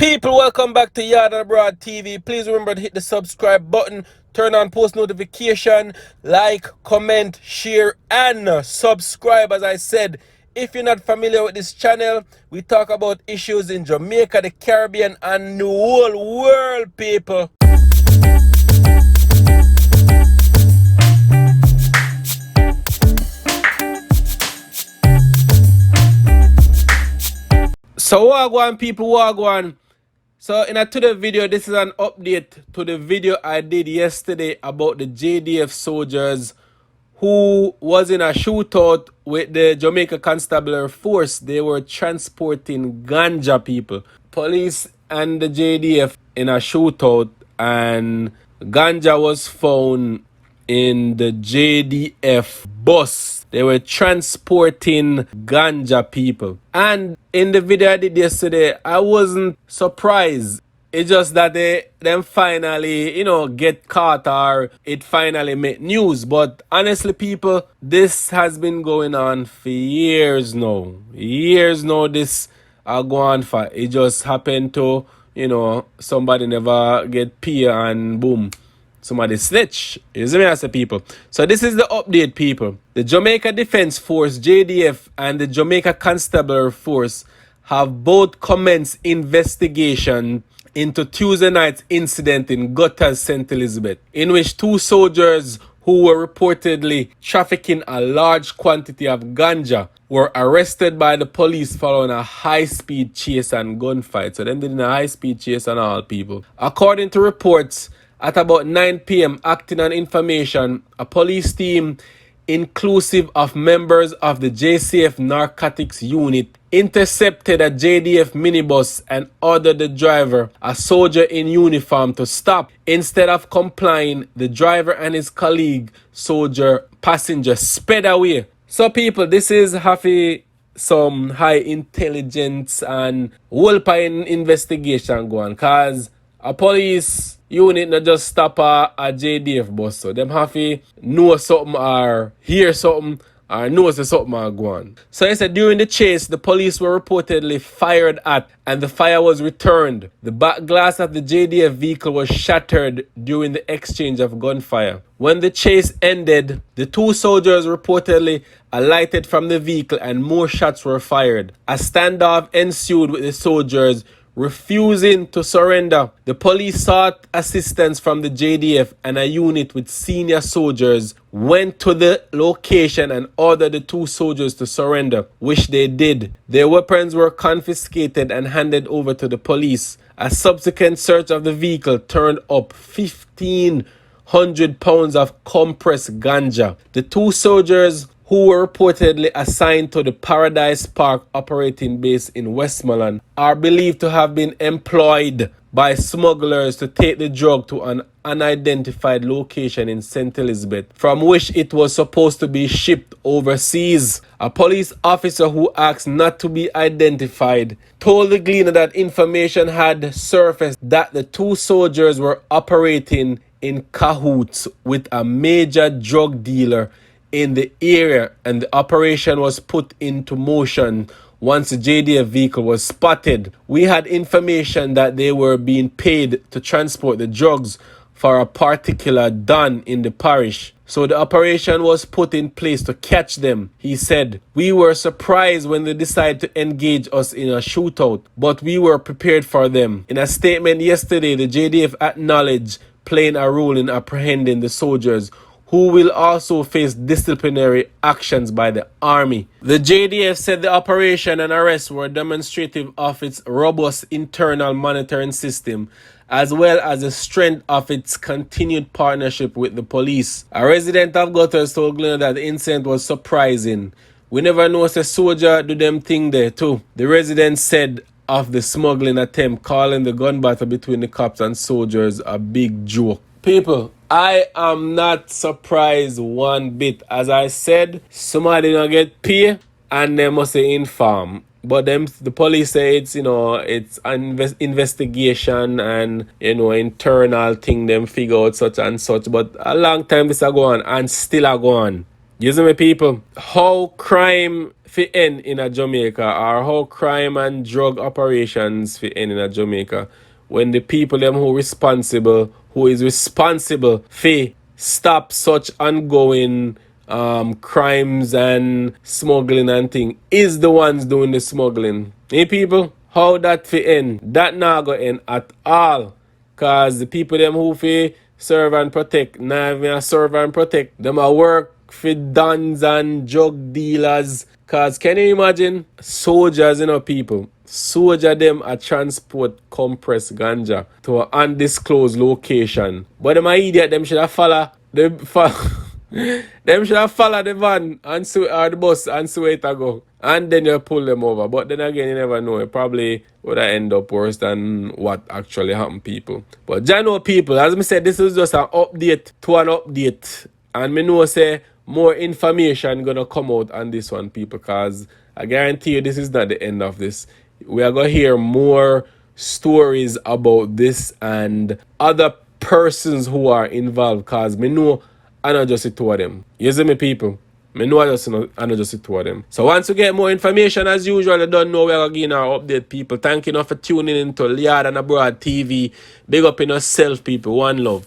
People, welcome back to Yard and Abroad TV. Please remember to hit the subscribe button, turn on post notification, like, comment, share, and subscribe. As I said, if you're not familiar with this channel, we talk about issues in Jamaica, the Caribbean, and the whole world, people. So wagwan people, wagwan. So in a today video, this is an update to the video I did yesterday about the JDF soldiers who was in a shootout with the Jamaica Constabulary Force. They were transporting ganja, people. Police and the JDF in a shootout, and ganja was found in the JDF bus. They were transporting ganja, people. And in the video I did yesterday, I wasn't surprised. It's just that them finally, get caught, or it finally made news. But honestly, people, this has been going on for years now. Years now, this go on for. It just happened to, somebody never get pay and boom, somebody snitch. You see me, I say, people. So this is the update, people. The Jamaica Defense Force, JDF, and the Jamaica Constabulary Force have both commenced investigation into Tuesday night's incident in Gutters, St. Elizabeth, in which two soldiers who were reportedly trafficking a large quantity of ganja were arrested by the police following a high-speed chase and gunfight. So them did a high-speed chase and all, people. According to reports, at about 9 p.m., acting on information, a police team inclusive of members of the JCF narcotics unit intercepted a JDF minibus and ordered the driver, a soldier in uniform, to stop. Instead of complying, the driver and his colleague soldier passenger sped away. So people, this is happy some high intelligence and whole-pine investigation going, cause a police unit not just stop a JDF bus. So them have to know something or hear something or know something are going. So he said during the chase, the police were reportedly fired at and the fire was returned. The back glass of the JDF vehicle was shattered during the exchange of gunfire. When the chase ended, the two soldiers reportedly alighted from the vehicle and more shots were fired. A standoff ensued with the soldiers refusing to surrender. The police sought assistance from the JDF, and a unit with senior soldiers went to the location and ordered the two soldiers to surrender, which they did. Their weapons were confiscated and handed over to the police. A subsequent search of the vehicle turned up 1,500 pounds of compressed ganja. The two soldiers who were reportedly assigned to the Paradise Park operating base in Westmoreland are believed to have been employed by smugglers to take the drug to an unidentified location in St. Elizabeth, from which it was supposed to be shipped overseas. A police officer who asked not to be identified told the Gleaner that information had surfaced that the two soldiers were operating in cahoots with a major drug dealer in the area, and the operation was put into motion once the JDF vehicle was spotted. We had information that they were being paid to transport the drugs for a particular don in the parish. So the operation was put in place to catch them, he said. We were surprised when they decided to engage us in a shootout, but we were prepared for them. In a statement yesterday, the JDF acknowledged playing a role in apprehending the soldiers, who will also face disciplinary actions by the army. The JDF said the operation and arrest were demonstrative of its robust internal monitoring system, as well as the strength of its continued partnership with the police. A resident of Gutters told Glenn that the incident was surprising. We never know if a soldier do them thing there too. The resident said of the smuggling attempt, calling the gun battle between the cops and soldiers a big joke. People, I am not surprised one bit. As I said, somebody don't get pay and they must say inform. But the police say it's an investigation and internal thing them figure out such and such. But a long time this a go on and still a go on. You see me, people? How crime fit end in a Jamaica, or how crime and drug operations fit end in a Jamaica, when the people them who is responsible for stop such ongoing crimes and smuggling and thing is the ones doing the smuggling. Hey people, how that fit end? That not go end at all. Cause the people them who fi serve and protect, now even a serve and protect, them a work for dons and drug dealers. Cause can you imagine soldiers, people? Soldier them a transport compressed ganja to an undisclosed location. But them a idiot, them should have follow them should have followed the van and or the bus and see where it a go. And then you pull them over. But then again, you never know. It probably would have end up worse than what actually happened, people. But I know, people, as I said, this is just an update to an update. And me know say more information gonna come out on this one, people, because I guarantee you this is not the end of this. We are gonna hear more stories about this and other persons who are involved, because me know I not just the two of them. You see me, people? Me know I not just the two of them. So once you get more information, as usual, you don't know, we are going to our update, people. Thank you enough for tuning in to Liard and Abroad TV. Big up in yourself, people. One love.